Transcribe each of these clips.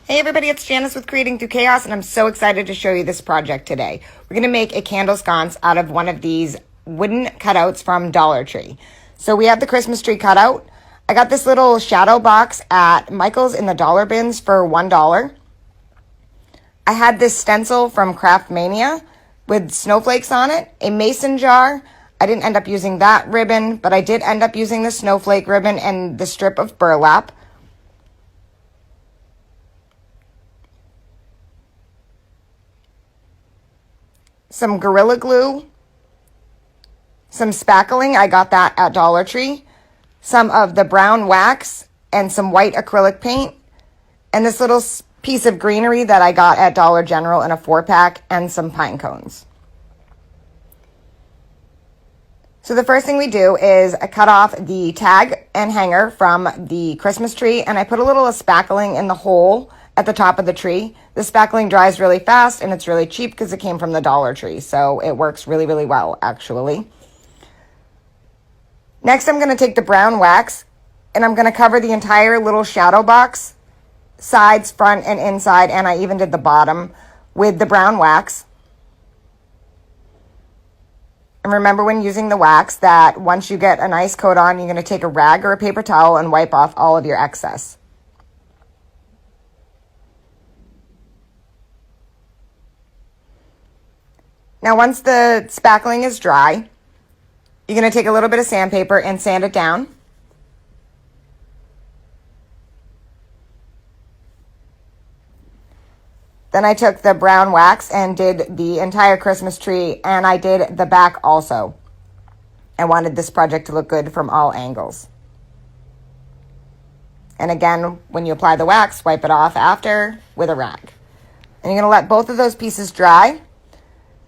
Hey everybody, it's Janice with Creating Through Chaos, and I'm so excited to show you this project today. We're going to make a candle sconce out of one of these wooden cutouts from Dollar Tree. So we have the Christmas tree cutout. I got this little shadow box at Michael's in the dollar bins for $1. I had this stencil from Craft Mania with snowflakes on it, a mason jar. I didn't end up using that ribbon, but I did end up using the snowflake ribbon and the strip of burlap. Some Gorilla Glue, some spackling, I got that at Dollar Tree, some of the brown wax, and some white acrylic paint, and this little piece of greenery that I got at Dollar General in a 4-pack, and some pine cones. So the first thing we do is I cut off the tag and hanger from the Christmas tree, and I put a little spackling in the hole at the top of the tree. The spackling dries really fast, and it's really cheap because it came from the Dollar Tree, so it works really, really well, actually. Next, I'm going to take the brown wax, and I'm going to cover the entire little shadow box, sides, front, and inside, and I even did the bottom with the brown wax. And remember when using the wax that once you get a nice coat on, you're going to take a rag or a paper towel and wipe off all of your excess. Now, once the spackling is dry, you're going to take a little bit of sandpaper and sand it down. Then I took the brown wax and did the entire Christmas tree, and I did the back also. I wanted this project to look good from all angles. And again, when you apply the wax, wipe it off after with a rag. And you're going to let both of those pieces dry.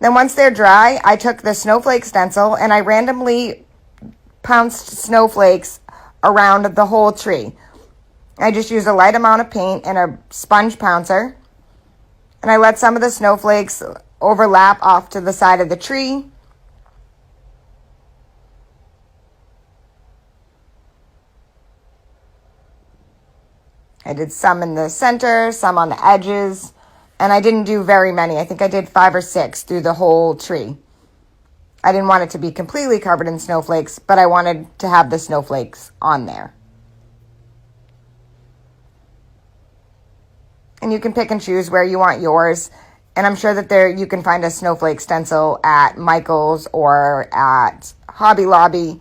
Then once they're dry, I took the Snowflake Stencil and I randomly pounced snowflakes around the whole tree. I just used a light amount of paint and a sponge pouncer. And I let some of the snowflakes overlap off to the side of the tree. I did some in the center, some on the edges. And I didn't do very many. I think I did 5 or 6 through the whole tree. I didn't want it to be completely covered in snowflakes, but I wanted to have the snowflakes on there. And you can pick and choose where you want yours. And I'm sure that you can find a snowflake stencil at Michael's or at Hobby Lobby.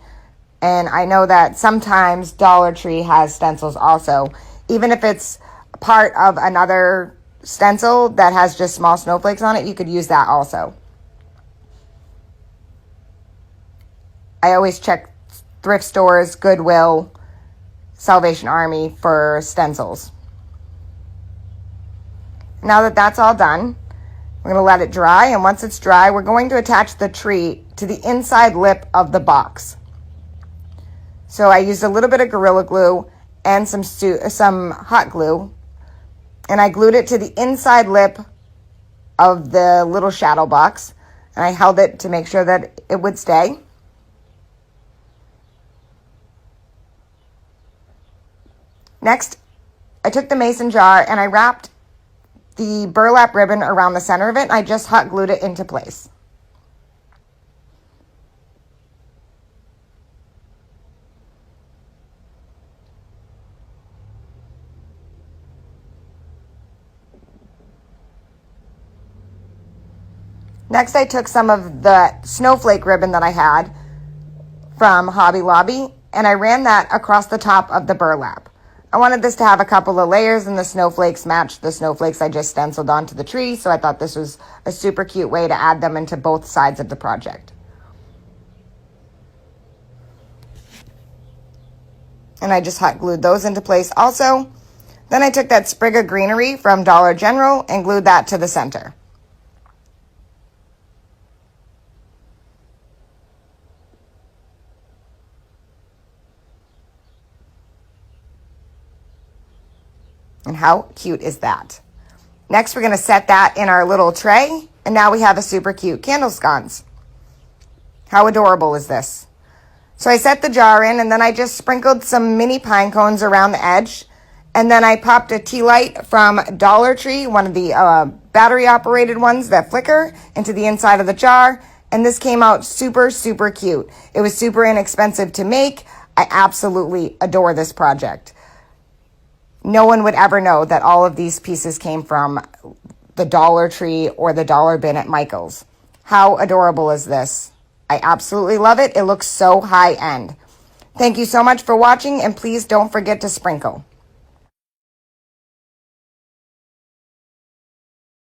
And I know that sometimes Dollar Tree has stencils also. Even if it's part of another stencil that has just small snowflakes on it, you could use that also. I always check thrift stores, Goodwill, Salvation Army for stencils. Now that that's all done, we're going to let it dry, and once it's dry, we're going to attach the tree to the inside lip of the box. So I used a little bit of Gorilla Glue and some hot glue, and I glued it to the inside lip of the little shadow box, and I held it to make sure that it would stay. Next, I took the mason jar and I wrapped the burlap ribbon around the center of it, and I just hot glued it into place. Next, I took some of the snowflake ribbon that I had from Hobby Lobby, and I ran that across the top of the burlap. I wanted this to have a couple of layers, and the snowflakes matched the snowflakes I just stenciled onto the tree, so I thought this was a super cute way to add them into both sides of the project. And I just hot glued those into place also. Then I took that sprig of greenery from Dollar General and glued that to the center. And how cute is that? Next, we're going to set that in our little tray, and now we have a super cute candle sconce. How adorable is this? So I set the jar in, and then I just sprinkled some mini pine cones around the edge, And then I popped a tea light from Dollar Tree, one of the battery operated ones that flicker, into the inside of the jar. And this came out super, super cute. It was super inexpensive to make. I absolutely adore this project. No one would ever know that all of these pieces came from the Dollar Tree or the dollar bin at Michael's. How adorable is this? I absolutely love it. It looks so high end. Thank you so much for watching, and please don't forget to sprinkle.